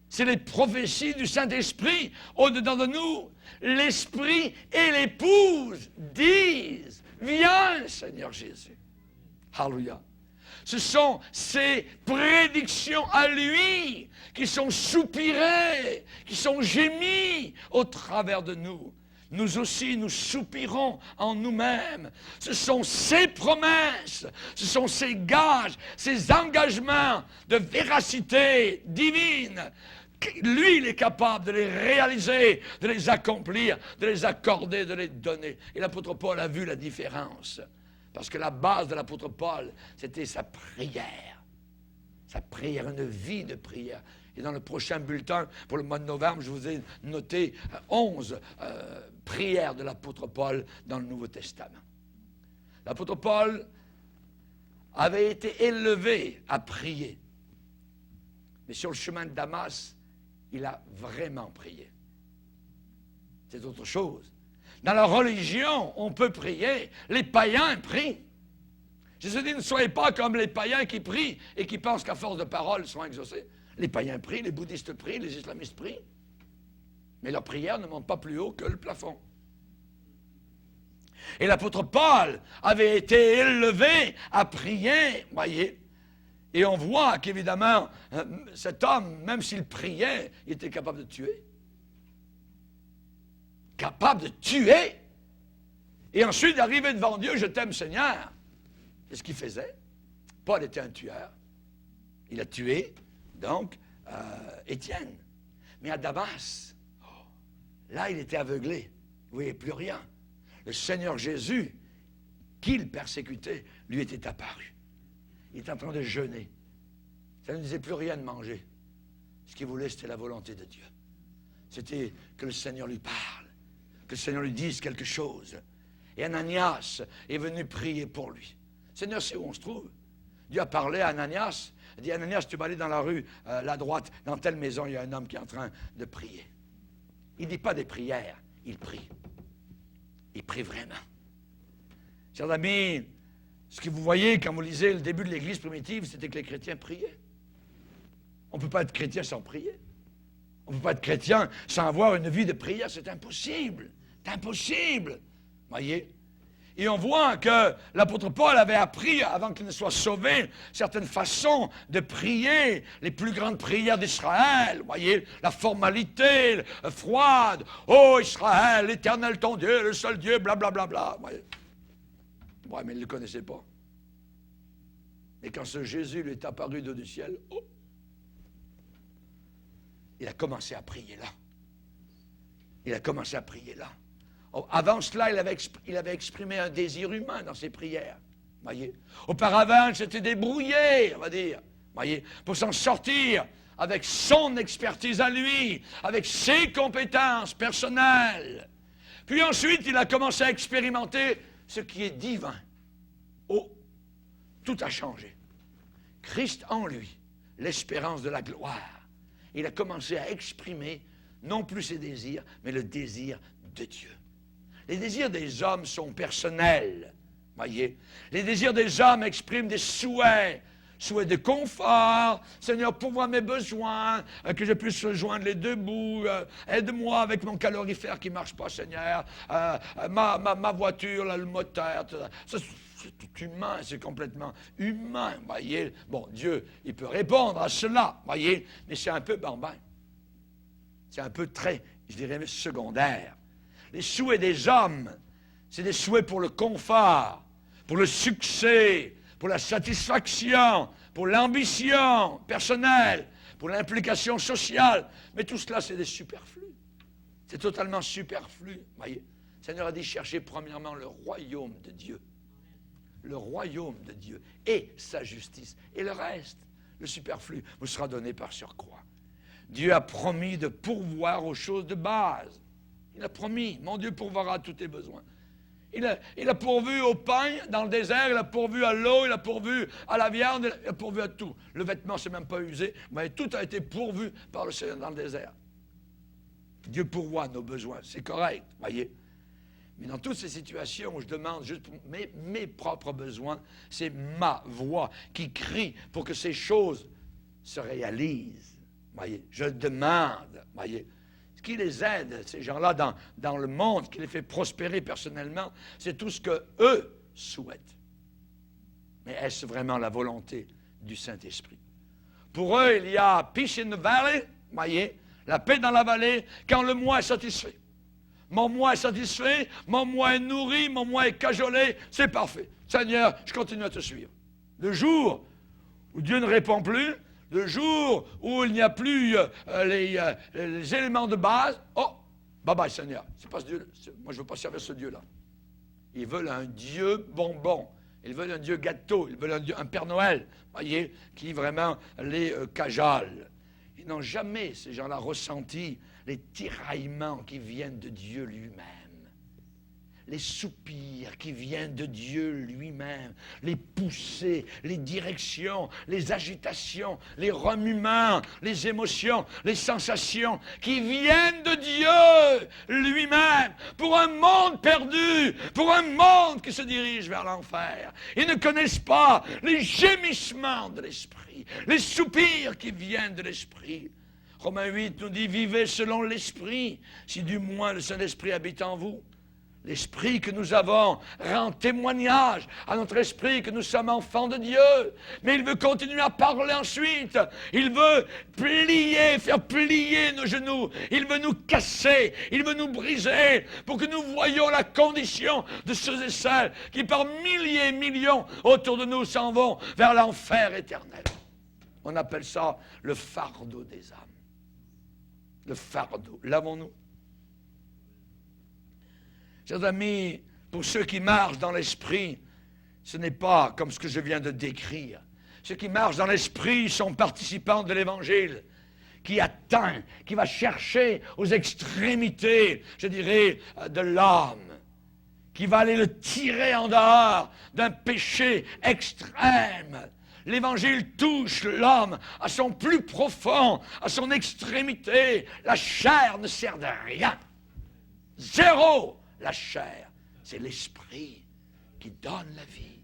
Speaker 1: C'est les prophéties du Saint-Esprit au-dedans de nous. L'Esprit et l'Épouse disent, viens Seigneur Jésus. Alléluia. Ce sont ces prédictions à lui qui sont soupirées, qui sont gémies au travers de nous. Nous aussi, nous soupirons en nous-mêmes. Ce sont ces promesses, ce sont ces gages, ces engagements de véracité divine. Lui, il est capable de les réaliser, de les accomplir, de les accorder, de les donner. Et l'apôtre Paul a vu la différence. Parce que la base de l'apôtre Paul, c'était sa prière. Sa prière, une vie de prière. Et dans le prochain bulletin, pour le mois de novembre, je vous ai noté 11 prières de l'apôtre Paul dans le Nouveau Testament. L'apôtre Paul avait été élevé à prier. Mais sur le chemin de Damas, il a vraiment prié. C'est autre chose. Dans la religion, on peut prier. Les païens prient. Jésus dit, ne soyez pas comme les païens qui prient et qui pensent qu'à force de paroles, ils sont exaucés. Les païens prient, les bouddhistes prient, les islamistes prient. Mais leur prière ne monte pas plus haut que le plafond. Et l'apôtre Paul avait été élevé à prier, voyez. Et on voit qu'évidemment, cet homme, même s'il priait, il était capable de tuer. Capable de tuer. Et ensuite d'arriver devant Dieu, je t'aime Seigneur. C'est ce qu'il faisait. Paul était un tueur. Il a tué, donc, Étienne. Mais à Damas, là, il était aveuglé. Il ne voyait plus rien. Le Seigneur Jésus, qu'il persécutait, lui était apparu. Il était en train de jeûner. Ça ne disait plus rien de manger. Ce qu'il voulait, c'était la volonté de Dieu. C'était que le Seigneur lui parle, que le Seigneur lui dise quelque chose. Et Ananias est venu prier pour lui. Le Seigneur sait où on se trouve. Dieu a parlé à Ananias. Il a dit, Ananias, tu vas aller dans la rue, la droite, dans telle maison, il y a un homme qui est en train de prier. Il ne dit pas des prières, il prie. Il prie vraiment. Chers amis, ce que vous voyez quand vous lisez le début de l'Église primitive, c'était que les chrétiens priaient. On ne peut pas être chrétien sans prier. On ne peut pas être chrétien sans avoir une vie de prière. C'est impossible. C'est impossible. Voyez? Et on voit que l'apôtre Paul avait appris, avant qu'il ne soit sauvé, certaines façons de prier, les plus grandes prières d'Israël. Voyez, la formalité froide. Ô Israël, l'Éternel ton Dieu, le seul Dieu, blablabla. Bla, bla, bla. Ouais, mais il ne le connaissait pas. Et quand ce Jésus lui est apparu du ciel, oh, il a commencé à prier là. Il a commencé à prier là. Oh, avant cela, il avait exprimé un désir humain dans ses prières. Voyez. Auparavant, il s'était débrouillé, on va dire. Voyez, pour s'en sortir avec son expertise à lui, avec ses compétences personnelles. Puis ensuite, il a commencé à expérimenter ce qui est divin. Oh, tout a changé. Christ en lui, l'espérance de la gloire. Il a commencé à exprimer non plus ses désirs, mais le désir de Dieu. Les désirs des hommes sont personnels, voyez. Les désirs des hommes expriment des souhaits de confort. Seigneur, pourvois mes besoins, que je puisse rejoindre les deux bouts. Aide-moi avec mon calorifère qui ne marche pas, Seigneur. Ma voiture, là, le moteur, tout ça. C'est tout humain, c'est complètement humain, voyez. Bon, Dieu, il peut répondre à cela, voyez, mais c'est un peu bambin. C'est un peu très, je dirais, secondaire. Les souhaits des hommes, c'est des souhaits pour le confort, pour le succès, pour la satisfaction, pour l'ambition personnelle, pour l'implication sociale. Mais tout cela, c'est des superflus. C'est totalement superflu, voyez. Le Seigneur a dit, cherchez premièrement le royaume de Dieu. Le royaume de Dieu et sa justice. Et le reste, le superflu, vous sera donné par surcroît. Dieu a promis de pourvoir aux choses de base. Il a promis, mon Dieu pourvoira à tous tes besoins. Il a pourvu au pain dans le désert, il a pourvu à l'eau, il a pourvu à la viande, il a pourvu à tout. Le vêtement ne s'est même pas usé, mais tout a été pourvu par le Seigneur dans le désert. Dieu pourvoit nos besoins, c'est correct, voyez. Mais dans toutes ces situations où je demande juste pour mes propres besoins, c'est ma voix qui crie pour que ces choses se réalisent. Voyez, je demande, voyez. Ce qui les aide, ces gens-là, dans le monde, ce qui les fait prospérer personnellement, c'est tout ce qu'eux souhaitent. Mais est-ce vraiment la volonté du Saint-Esprit? Pour eux, il y a peace in the valley, voyez, la paix dans la vallée, quand le moi est satisfait. Mon moi est satisfait, mon moi est nourri, mon moi est cajolé, c'est parfait. Seigneur, je continue à te suivre. Le jour où Dieu ne répond plus, le jour où il n'y a plus les éléments de base, oh, bye bye Seigneur, c'est pas ce Dieu, moi je ne veux pas servir ce Dieu-là. Ils veulent un Dieu bonbon, ils veulent un Dieu gâteau, ils veulent un Père Noël, voyez, qui vraiment les cajole. Ils n'ont jamais, ces gens-là, ressenti les tiraillements qui viennent de Dieu lui-même, les soupirs qui viennent de Dieu lui-même, les poussées, les directions, les agitations, les remuements, les émotions, les sensations qui viennent de Dieu lui-même pour un monde perdu, pour un monde qui se dirige vers l'enfer. Ils ne connaissent pas les gémissements de l'esprit, les soupirs qui viennent de l'esprit. Romains 8 nous dit, vivez selon l'esprit, si du moins le Saint-Esprit habite en vous. L'esprit que nous avons rend témoignage à notre esprit que nous sommes enfants de Dieu. Mais il veut continuer à parler ensuite. Il veut faire plier nos genoux. Il veut nous casser. Il veut nous briser pour que nous voyions la condition de ceux et celles qui par milliers et millions autour de nous s'en vont vers l'enfer éternel. On appelle ça le fardeau des âmes. Le fardeau. L'avons-nous? Chers amis, pour ceux qui marchent dans l'esprit, ce n'est pas comme ce que je viens de décrire. Ceux qui marchent dans l'esprit sont participants de l'Évangile, qui atteint, qui va chercher aux extrémités, je dirais, de l'homme, qui va aller le tirer en dehors d'un péché extrême. L'Évangile touche l'homme à son plus profond, à son extrémité. La chair ne sert de rien. Zéro. La chair, c'est l'esprit qui donne la vie.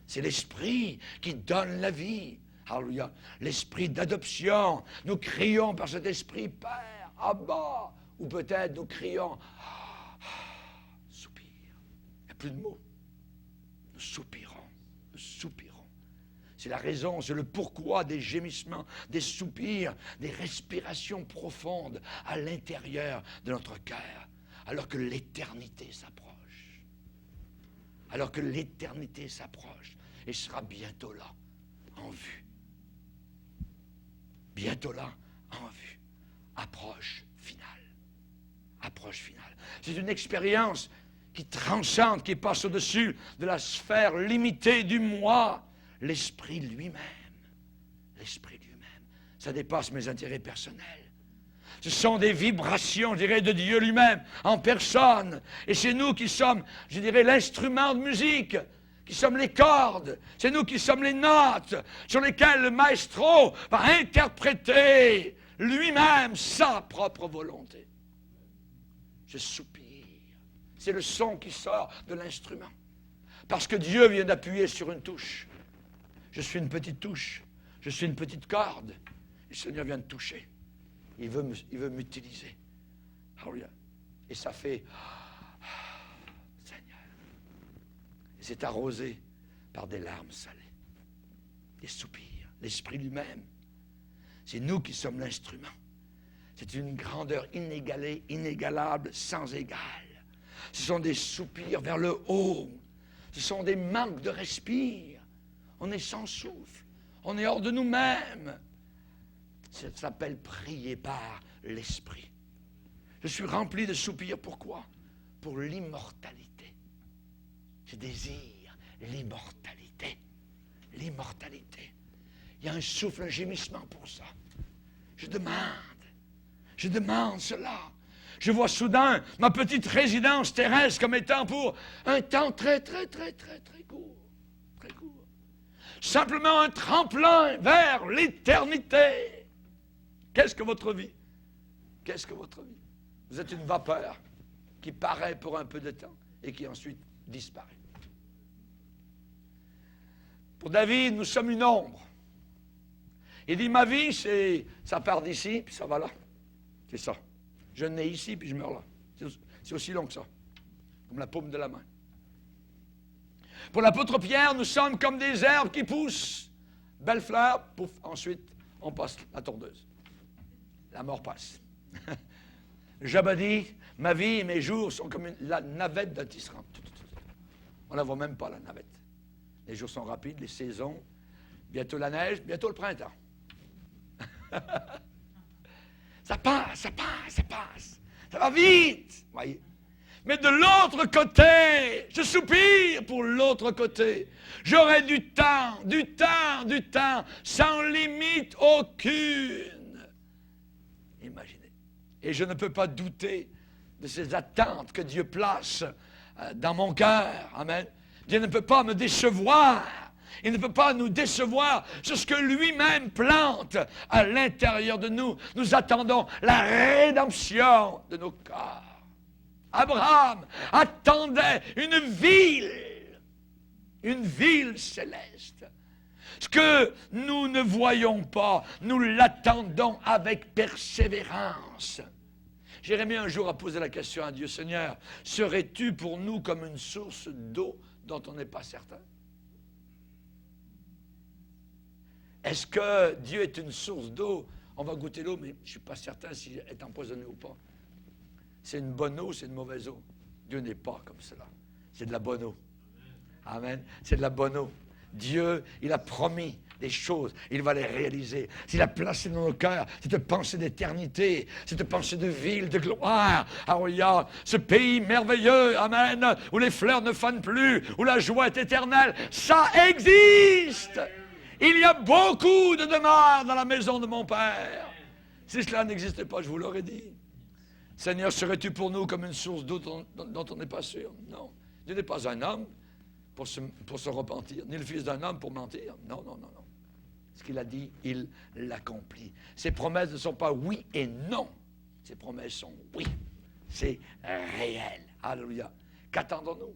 Speaker 1: C'est l'esprit qui donne la vie. Alléluia. L'esprit d'adoption. Nous crions par cet esprit, Père, Abba. Ou peut-être nous crions, soupir. Il n'y a plus de mots. Nous soupirons. Nous soupirons. C'est la raison, c'est le pourquoi des gémissements, des soupirs, des respirations profondes à l'intérieur de notre cœur. Alors que l'éternité s'approche. Alors que l'éternité s'approche. Et sera bientôt là, en vue. Bientôt là, en vue. Approche finale. Approche finale. C'est une expérience qui transcende, qui passe au-dessus de la sphère limitée du moi. L'esprit lui-même. L'esprit lui-même. Ça dépasse mes intérêts personnels. Ce sont des vibrations, je dirais, de Dieu lui-même, en personne. Et c'est nous qui sommes, je dirais, l'instrument de musique, qui sommes les cordes. C'est nous qui sommes les notes sur lesquelles le maestro va interpréter lui-même sa propre volonté. Je soupire. C'est le son qui sort de l'instrument. Parce que Dieu vient d'appuyer sur une touche. Je suis une petite touche. Je suis une petite corde. Le Seigneur vient de toucher. Il veut m'utiliser. Et ça fait Seigneur. Et c'est arrosé par des larmes salées, des soupirs, l'esprit lui-même. C'est nous qui sommes l'instrument. C'est une grandeur inégalée, inégalable, sans égal. Ce sont des soupirs vers le haut. Ce sont des manques de respire. On est sans souffle. On est hors de nous-mêmes. Ça s'appelle prier par l'esprit. Je suis rempli de soupirs. Pourquoi? Pour l'immortalité. Je désire l'immortalité. L'immortalité. Il y a un souffle, un gémissement pour ça. Je demande cela. Je vois soudain ma petite résidence terrestre comme étant pour un temps très court. Très court. Simplement un tremplin vers l'éternité. Qu'est-ce que votre vie? Qu'est-ce que votre vie? Vous êtes une vapeur qui paraît pour un peu de temps et qui ensuite disparaît. Pour David, nous sommes une ombre. Il dit, ma vie, ça part d'ici, puis ça va là. C'est ça. Je nais ici, puis je meurs là. C'est aussi long que ça. Comme la paume de la main. Pour l'apôtre Pierre, nous sommes comme des herbes qui poussent. Belle fleur, pouf, ensuite, on passe la tondeuse. La mort passe. Job a dit, ma vie et mes jours sont comme la navette d'un tisserand. On ne la voit même pas, la navette. Les jours sont rapides, les saisons, bientôt la neige, bientôt le printemps. Ça passe, ça passe, ça passe. Ça va vite, voyez. Mais de l'autre côté, je soupire pour l'autre côté. J'aurai du temps, sans limite aucune. Imaginez. Et je ne peux pas douter de ces attentes que Dieu place dans mon cœur. Amen. Dieu ne peut pas me décevoir. Il ne peut pas nous décevoir sur ce que lui-même plante à l'intérieur de nous. Nous attendons la rédemption de nos corps. Abraham attendait une ville céleste. Ce que nous ne voyons pas, nous l'attendons avec persévérance. Jérémie un jour a posé la question à Dieu, Seigneur, serais-tu pour nous comme une source d'eau dont on n'est pas certain? Est-ce que Dieu est une source d'eau? On va goûter l'eau, mais je ne suis pas certain si elle est empoisonnée ou pas. C'est une bonne eau, c'est une mauvaise eau. Dieu n'est pas comme cela. C'est de la bonne eau. Amen. C'est de la bonne eau. Dieu, il a promis des choses, il va les réaliser. S'il a placé dans nos cœurs cette pensée d'éternité, cette pensée de ville, de gloire, alléluia, ce pays merveilleux, amen, où les fleurs ne fanent plus, où la joie est éternelle, ça existe. Il y a beaucoup de demeures dans la maison de mon Père. Si cela n'existait pas, je vous l'aurais dit. Seigneur, serais-tu pour nous comme une source d'eau dont on n'est pas sûr? Non. Dieu n'est pas un homme pour se repentir, ni le fils d'un homme pour mentir. Non, non, non, non. Ce qu'il a dit, il l'accomplit. Ses promesses ne sont pas oui et non. Ses promesses sont oui. C'est réel. Alléluia. Qu'attendons-nous?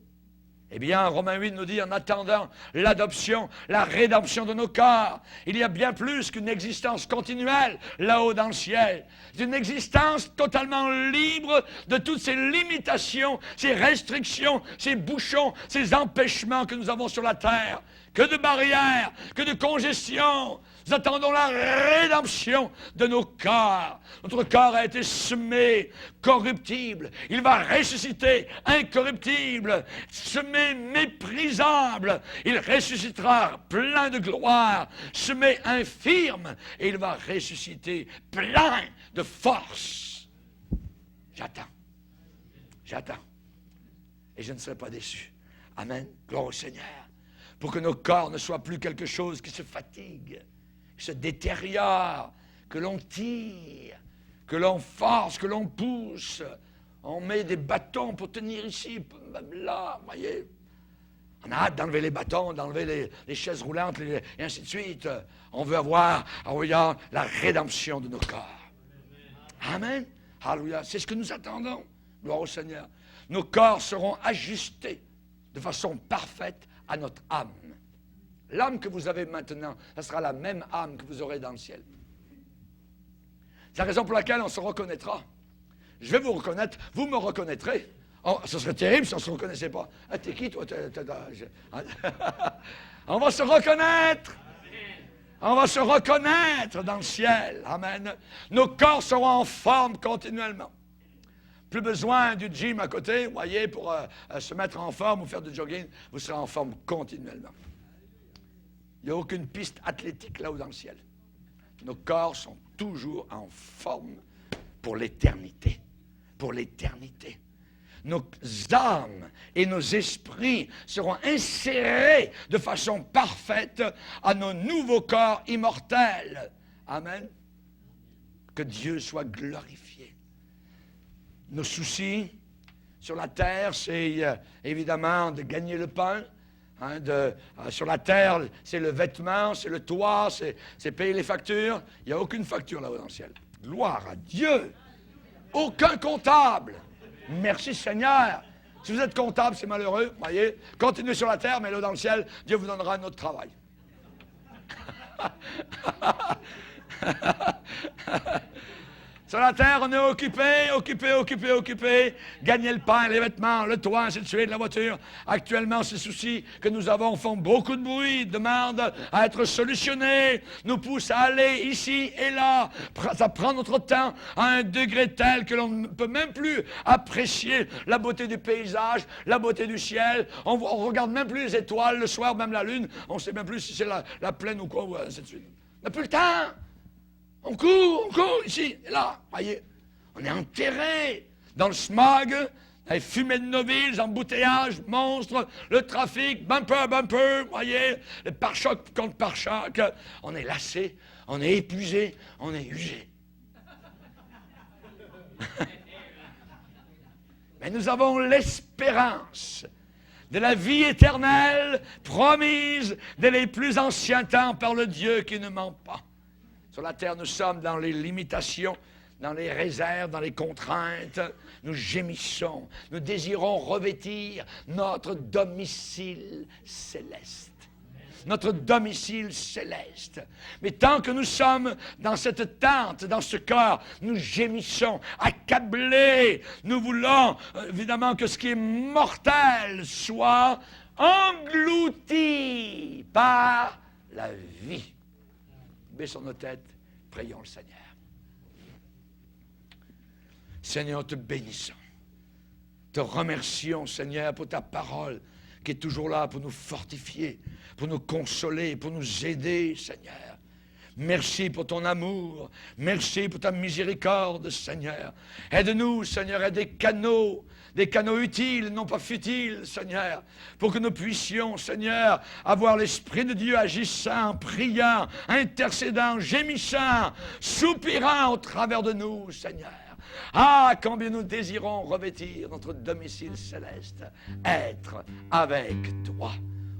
Speaker 1: Eh bien, Romains 8 nous dit, en attendant l'adoption, la rédemption de nos corps, il y a bien plus qu'une existence continuelle là-haut dans le ciel. C'est une existence totalement libre de toutes ces limitations, ces restrictions, ces bouchons, ces empêchements que nous avons sur la terre. Que de barrières, que de congestion. Nous attendons la rédemption de nos corps. Notre corps a été semé corruptible. Il va ressusciter incorruptible, semé méprisable. Il ressuscitera plein de gloire, semé infirme, et il va ressusciter plein de force. J'attends. J'attends. Et je ne serai pas déçu. Amen. Gloire au Seigneur. Pour que nos corps ne soient plus quelque chose qui se fatigue, qui se détériore, que l'on tire, que l'on force, que l'on pousse. On met des bâtons pour tenir ici, là, vous voyez. On a hâte d'enlever les bâtons, d'enlever les chaises roulantes, et ainsi de suite. On veut avoir, alléluia, la rédemption de nos corps. Amen. Alléluia. C'est ce que nous attendons. Gloire au Seigneur. Nos corps seront ajustés de façon parfaite à notre âme. L'âme que vous avez maintenant, ça sera la même âme que vous aurez dans le ciel. C'est la raison pour laquelle on se reconnaîtra. Je vais vous reconnaître, vous me reconnaîtrez. Oh, ce serait terrible si on ne se reconnaissait pas. Ah, t'es qui, toi? On va se reconnaître. On va se reconnaître dans le ciel. Amen. Nos corps seront en forme continuellement. Plus besoin du gym à côté, vous voyez, pour se mettre en forme ou faire du jogging. Vous serez en forme continuellement. Il n'y a aucune piste athlétique là-haut dans le ciel. Nos corps sont toujours en forme pour l'éternité. Pour l'éternité. Nos âmes et nos esprits seront insérés de façon parfaite à nos nouveaux corps immortels. Amen. Que Dieu soit glorifié. Nos soucis sur la terre, c'est évidemment de gagner le pain. Sur la terre, c'est le vêtement, c'est le toit, c'est payer les factures. Il n'y a aucune facture là-haut dans le ciel. Gloire à Dieu. Aucun comptable. Merci Seigneur. Si vous êtes comptable, c'est malheureux. Voyez, continuez sur la terre, mais là dans le ciel, Dieu vous donnera un autre travail. Sur la terre, on est occupé. Gagner le pain, les vêtements, le toit, ainsi de suite, la voiture. Actuellement, ces soucis que nous avons font beaucoup de bruit, demandent à être solutionnés, nous poussent à aller ici et là. Ça prend notre temps à un degré tel que l'on ne peut même plus apprécier la beauté du paysage, la beauté du ciel. On regarde même plus les étoiles, le soir, même la lune. On ne sait même plus si c'est la plaine ou quoi, ou ainsi de suite. On n'a plus le temps. On court, ici et là. Voyez, on est enterré dans le smog, les fumées de nos villes, les embouteillages monstres, le trafic, bumper, voyez, le pare-choc contre pare-choc. On est lassé, on est épuisé, on est usé. Mais nous avons l'espérance de la vie éternelle promise dès les plus anciens temps par le Dieu qui ne ment pas. Sur la terre, nous sommes dans les limitations, dans les réserves, dans les contraintes. Nous gémissons. Nous désirons revêtir notre domicile céleste. notre domicile céleste. Mais tant que nous sommes dans cette tente, dans ce corps, nous gémissons, accablés. Nous voulons évidemment que ce qui est mortel soit englouti par la vie. Baissons nos têtes, prions le Seigneur. Seigneur, te bénissons. Te remercions, Seigneur, pour ta parole qui est toujours là pour nous fortifier, pour nous consoler, pour nous aider, Seigneur. Merci pour ton amour. Merci pour ta miséricorde, Seigneur. Aide-nous, Seigneur, à des canaux utiles, non pas futiles, Seigneur, pour que nous puissions, Seigneur, avoir l'Esprit de Dieu agissant, priant, intercédant, gémissant, soupirant au travers de nous, Seigneur. Ah, combien nous désirons revêtir notre domicile céleste, être avec toi.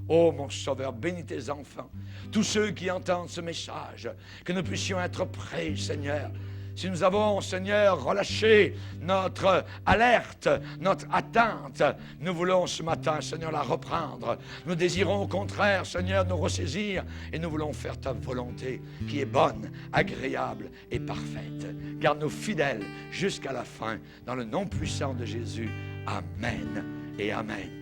Speaker 1: Oh, mon Sauveur, bénis tes enfants, tous ceux qui entendent ce message, que nous puissions être prêts, Seigneur. Si nous avons, Seigneur, relâché notre alerte, notre attente, nous voulons ce matin, Seigneur, la reprendre. Nous désirons au contraire, Seigneur, nous ressaisir et nous voulons faire ta volonté qui est bonne, agréable et parfaite. Garde-nous fidèles jusqu'à la fin, dans le nom puissant de Jésus. Amen et amen.